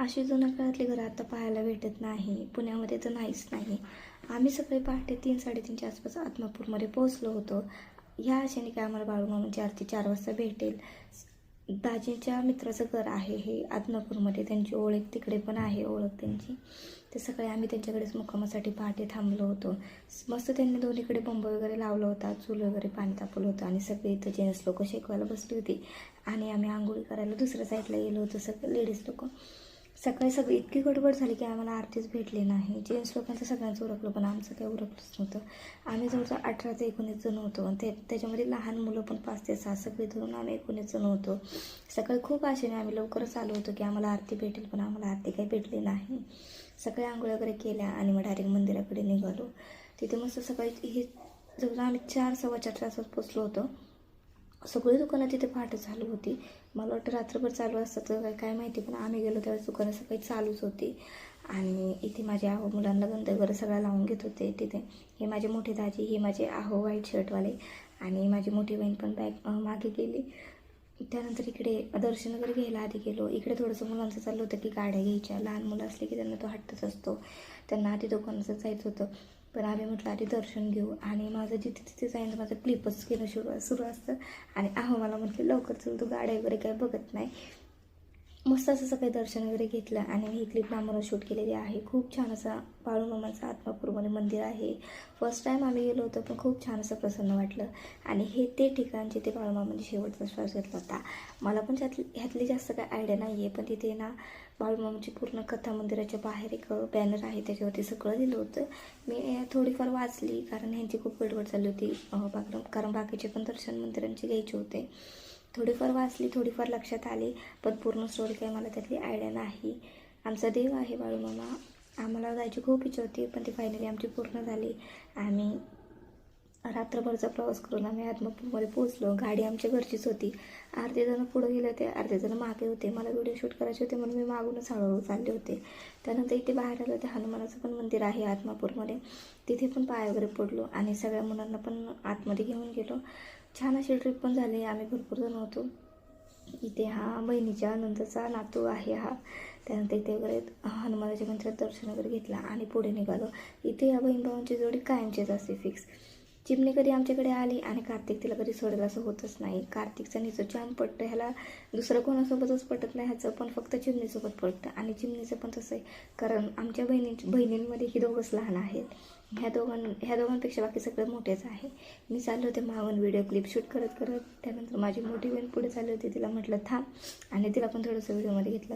अशी जुन्या काळातली घरं आता पाहायला भेटत नाही, पुण्यामध्ये तर नाहीच नाही. आम्ही सकाळी पहाटे 3-3:30च्या आसपास आत्मापूरमध्ये पोहोचलो होतो. ह्या आशेने की आम्हाला बाळूमामांची आरती 4 वाजता भेटेल. दाजींच्या मित्राचं घर आहे हे आदमापूरमध्ये, त्यांची ओळख तिकडे पण आहे, ओळख त्यांची. तर सकाळी आम्ही त्यांच्याकडेच मुक्कामासाठी पहाटे थांबलो होतो. मस्त त्यांनी दोन्हीकडे बंब वगैरे लावला होता, चूल वगैरे पाणी तापवलं होतं आणि सगळे इथं जेंट्स लोक शेकवायला बसली होती आणि आम्ही आंघोळी करायला दुसऱ्या साईडला गेलो होतो, सगळे लेडीज लोक. सकाळी सगळी इतकी गडबड झाली की आम्हाला आरतीच भेटली नाही. जेंट्स लोकांचं सगळ्यांचं उरकलं पण आमचं काही उरकलंच नव्हतं. आम्ही जवळजवळ 18 ते 19 जण होतो आणि त्याच्यामध्ये लहान मुलं पण 5 ते 6 सगळे धरून आम्ही 19 जण होतो. सकाळी खूप आशेने आम्ही लवकरच आलो होतो की आम्हाला आरती भेटेल, पण आम्हाला आरती काही भेटली नाही. सकाळी आंघोळ वगैरे केल्या आणि मग डायरेक्ट मंदिराकडे निघालो. तिथे मस्त सकाळी ही जवळजवळ आम्ही 4-4:15 तासात पोचलो होतो. सगळी दुकानं तिथे पहाटे चालू होती. मला वाटतं रात्रभर चालू असतं तर काय माहिती, पण आम्ही गेलो त्यावेळेस दुकानं सकाळी चालूच होती. आणि इथे माझे आहो मुलांना गंध वगैरे सगळं लावून घेत होते तिथे. हे माझे मोठे दाजी, हे माझे आहो व्हाईट शर्टवाले आणि माझी मोठी बहीण पण बॅग मागे गेली. त्यानंतर इकडे दर्शन वगैरे घ्यायला आधी गेलो. इकडे थोडंसं मुलांचं चाललं होतं की गाड्या घ्यायच्या. लहान मुलं असले की त्यांना तो हट्टच असतो, त्यांना आधी दुकानाचं जायचं होतं. पण आम्ही म्हटलं आधी दर्शन घेऊ आणि माझं जिथे तिथे जाईन माझं क्लिपच घेणं सुरू असतं. आणि आहो मला म्हटलं लवकर चल, तू गाड्या वगैरे काही बघत नाही. मस्त असं सकाळी दर्शन वगैरे घेतलं आणि ही क्लिप आम्हाला शूट केलेली आहे. खूप छान असा बाळूमामाचं आत्मापूरमध्ये मंदिर आहे. फर्स्ट टाईम आम्ही गेलो होतो, पण खूप छान असं प्रसन्न वाटलं. आणि हे ते ठिकाण जिथे बाळूमामांनी शेवटचा श्वास घेतला होता. मला पण ह्यातली जास्त काही आयडिया नाही आहे, पण तिथे ना बाळूमामाची पूर्ण कथा मंदिराच्या बाहेर एक बॅनर आहे, त्याच्यावरती सगळं लिहिलं होतं. मी थोडीफार वाचली कारण ह्यांची खूप गडबड चालली होती, कारण बाकीचे पण दर्शन मंदिरांचे घ्यायचे होते. थोडीफार वाचली, थोडीफार लक्षात आली, पण पूर्ण स्टोरी काही मला त्यातली आयडिया नाही. आमचा देव आहे बाळूमामा. आम्हाला जायची खूप इच्छा होती, पण ती फायनली आमची पूर्ण झाली. आम्ही रात्रभरचा प्रवास करून आम्ही आदमापूरमध्ये पोहोचलो. गाडी आमच्या घरचीच होती. अर्धे जण पुढे गेले होते, अर्धे जण मागे होते. मला व्हिडिओ शूट करायचे होते म्हणून मी मागूनच हळूहळू चालले होते. त्यानंतर इथे बाहेर आलं होते, हनुमानाचं पण मंदिर आहे आदमापूरमध्ये. तिथे पण पाय वगैरे पडलो आणि सगळ्या मुलांना पण आतमध्ये घेऊन गेलो. छान अशी ट्रिप पण झाली. आम्ही भरपूर जण होतो. इथे हा बहिणीच्या नंतरचा नातू आहे हा. त्यानंतर इथे वगैरे हनुमानाच्या मंदिरात दर्शन वगैरे घेतला आणि पुढे निघालो. इथे या बहीण भावांची जोडी कायमचीच असते फिक्स. चिमणी कधी आमच्याकडे आली आणि कार्तिक तिला कधी सोडेल असं होतच नाही. कार्तिकचं निचं छान पटतं, ह्याला दुसरं कोणासोबतच पटत नाही ह्याचं, पण फक्त चिमणीसोबत पटतं. आणि चिमणीचं पण तसं आहे, कारण आमच्या बहिणींमध्ये ही दोघंच लहान आहेत. ह्या दोघांपेक्षा बाकी सगळे मोठेच आहे. मी चालले होते मागून व्हिडिओ क्लिप शूट करत करत. त्यानंतर माझी मोठी बहीण पुढे चालली होती, तिला म्हटलं थांब आणि तिला पण थोडंसं व्हिडिओमध्ये घेतलं.